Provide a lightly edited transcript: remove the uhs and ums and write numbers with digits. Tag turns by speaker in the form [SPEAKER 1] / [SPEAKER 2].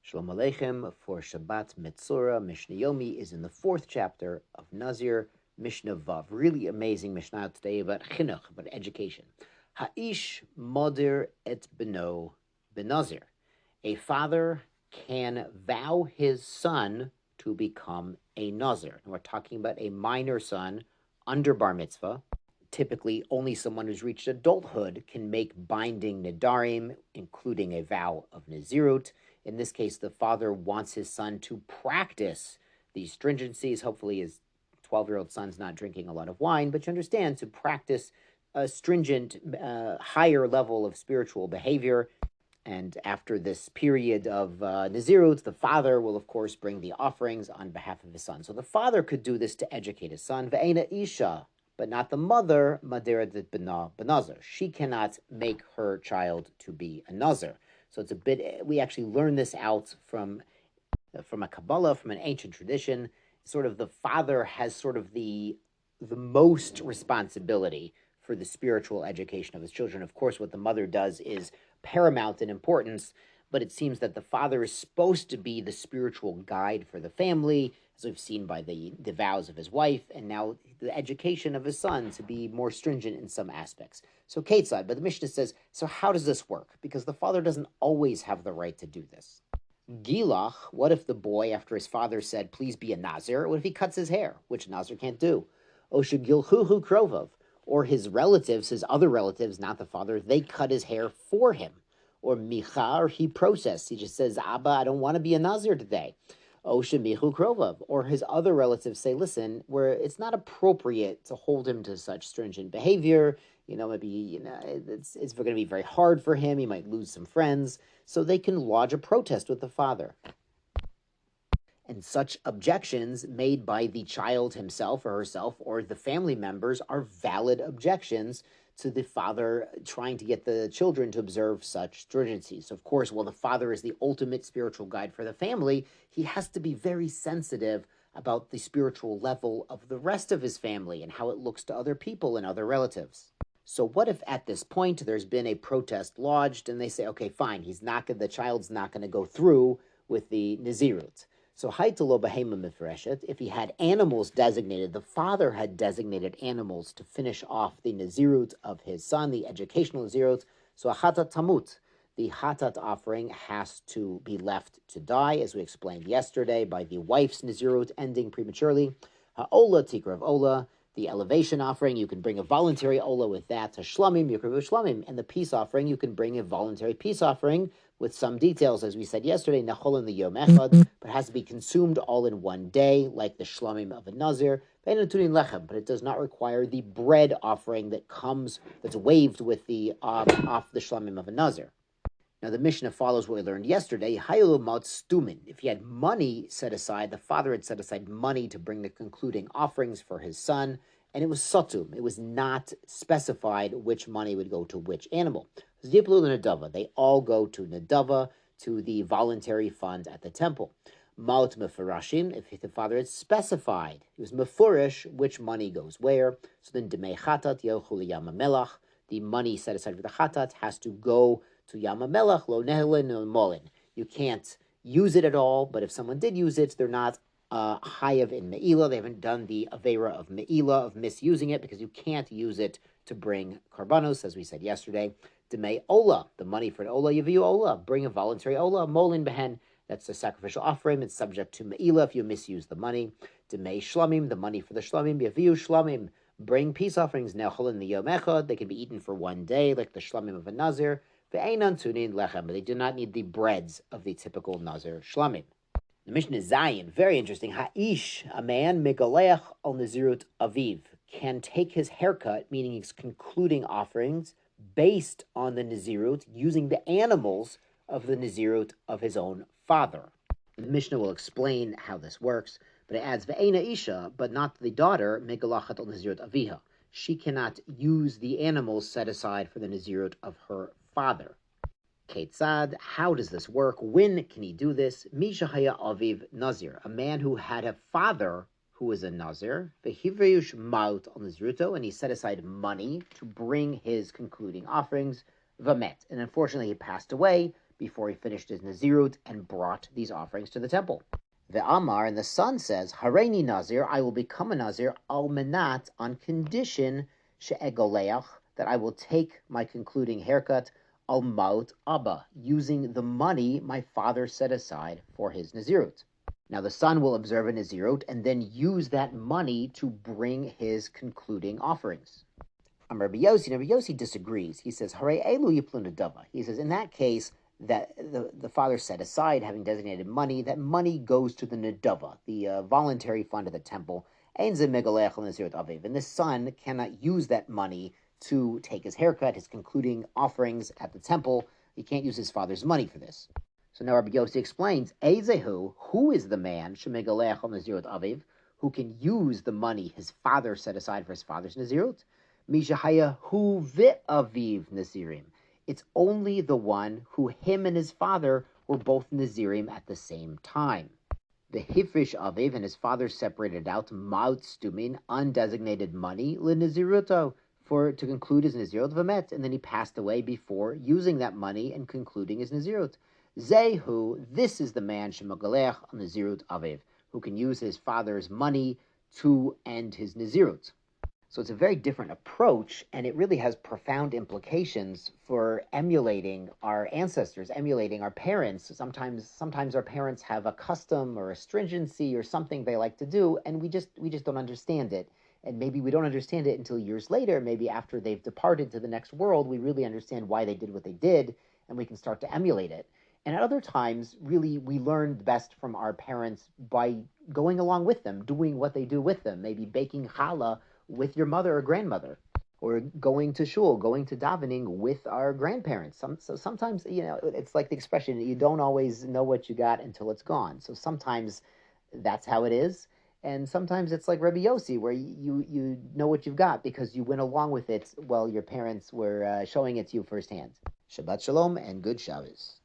[SPEAKER 1] Shalom Aleichem for Shabbat Metzora. Mishnah Yomi is in the 4th chapter of Nazir, Mishnah Vav. Really amazing Mishnah today about chinuch, about education. Ha'ish modir et beno benazir. A father can vow his son to become a Nazir. And we're talking about a minor son under bar mitzvah. Typically, only someone who's reached adulthood can make binding nidarim, including a vow of nazirut. In this case, the father wants his son to practice these stringencies. Hopefully his 12-year-old son's not drinking a lot of wine, but you understand, to practice a stringent, higher level of spiritual behavior. And after this period of nazirut, the father will, of course, bring the offerings on behalf of his son. So the father could do this to educate his son. Ve'ena isha, but not the mother, madera de benazir. She cannot make her child to be a nazir. So it's a bit, we actually learn this out from a Kabbalah, from an ancient tradition. Sort of the father has sort of the most responsibility for the spiritual education of his children. Of course, what the mother does is paramount in importance, but it seems that the father is supposed to be the spiritual guide for the family, as we've seen by the vows of his wife, and now the education of his son to be more stringent in some aspects. So Ketzad, but the Mishnah says, so how does this work? Because the father doesn't always have the right to do this. Gilach, what if the boy, after his father said, please be a Nazir, what if he cuts his hair, which a Nazir can't do? Osha Gilchuhu Krovav, or his relatives, his other relatives, not the father, they cut his hair for him. Or Michar, he protests. He just says, Abba, I don't want to be a Nazir today. Osha Michu Krovav, or his other relatives say, listen, it's not appropriate to hold him to such stringent behavior. Maybe it's going to be very hard for him. He might lose some friends. So they can lodge a protest with the father. And such objections made by the child himself or herself or the family members are valid objections to the father trying to get the children to observe such stringencies. So, of course, while the father is the ultimate spiritual guide for the family, he has to be very sensitive about the spiritual level of the rest of his family and how it looks to other people and other relatives. So what if at this point there's been a protest lodged and they say, okay, fine, the child's not going to go through with the nazirut. So haitalo behema mifreshet, if he had animals designated, the father had designated animals to finish off the nazirut of his son, the educational nazirut. So a hatat tamut, the hatat offering has to be left to die, as we explained yesterday, by the wife's nazirut ending prematurely. Ha'ola tikrav ola, the elevation offering, you can bring a voluntary ola with that. To shlamim, yukrav shlamim, and the peace offering, you can bring a voluntary peace offering with some details, as we said yesterday, nachol in the yom echad, but it has to be consumed all in one day, like the shlamim of a nazir. But it does not require the bread offering that's waved with the off the shlamim of a nazir. Now the Mishnah follows what we learned yesterday. If he had money set aside, the father had set aside money to bring the concluding offerings for his son, and it was satum. It was not specified which money would go to which animal. They all go to Nadava, to the voluntary fund at the temple. Maut mefarashim, if the father had specified, it was mefurish which money goes where. So then demei chatat yelchu liyam melach, the money set aside for the chatat has to go to Yam HaMelech, lo nehelin, no molin. You can't use it at all, but if someone did use it, they're not chayav in me'ilah. They haven't done the avera of me'ilah, of misusing it, because you can't use it to bring karbanos, as we said yesterday. Demei ola, the money for an ola, yaviu ola, bring a voluntary ola, molin behen, that's a sacrificial offering, it's subject to me'ilah if you misuse the money. Demei shlamim, the money for the shlamim, yaviu shlamim, bring peace offerings, nechol in the yom echad, they can be eaten for one day, like the shlamim of a nazir. But they do not need the breads of the typical Nazir shlamim. The Mishnah is Zayin, very interesting. Ha'ish, a man, megaleach al nazirut aviv, can take his haircut, meaning his concluding offerings, based on the nazirut, using the animals of the nazirut of his own father. The Mishnah will explain how this works, but it adds ve'ena isha, but not the daughter, megalachat al nazirut aviha. She cannot use the animals set aside for the nazirut of her father. Ketzad, how does this work? When can he do this? Misha haya aviv nazir, a man who had a father who was a nazir, vehivreiush maut al naziruto, and he set aside money to bring his concluding offerings, vamet, and unfortunately he passed away, before he finished his Nazirut and brought these offerings to the temple. The Amar, and the son says, Hareini Nazir, I will become a Nazir, al menat, on condition, she'egoleach, that I will take my concluding haircut, al maut abba, using the money my father set aside for his Nazirut. Now the son will observe a Nazirut and then use that money to bring his concluding offerings. Rabbi Yossi disagrees. He says, Hare elu yiplun dava. He says, in that case, that the father set aside, having designated money, that money goes to the nedava, the voluntary fund of the temple. And the son cannot use that money to take his haircut, his concluding offerings at the temple. He can't use his father's money for this. So now Rabbi Yossi explains, Ezehu, who is the man, shemegalech al nazirut aviv, who can use the money his father set aside for his father's nazirut? Mishahaya hu ve'aviv nazirim. It's only the one who him and his father were both Nazirim at the same time. The Hifrish Aviv and his father separated out Maut Stumin, undesignated money, le Naziruto, to conclude his Nazirut Vamet, and then he passed away before using that money and concluding his Nazirut. Zehu, this is the man Shemagalech Nazirut Aviv, who can use his father's money to end his Nazirut. So it's a very different approach, and it really has profound implications for emulating our ancestors, emulating our parents. Sometimes our parents have a custom or a stringency or something they like to do, and we just don't understand it. And maybe we don't understand it until years later, maybe after they've departed to the next world, we really understand why they did what they did, and we can start to emulate it. And at other times, really, we learn best from our parents by going along with them, doing what they do with them, maybe baking challah with your mother or grandmother, or going to shul, going to davening with our grandparents. So sometimes, it's like the expression, you don't always know what you got until it's gone. So sometimes that's how it is. And sometimes it's like Rabbi Yossi, where you know what you've got because you went along with it while your parents were showing it to you firsthand. Shabbat Shalom and good Shabbos.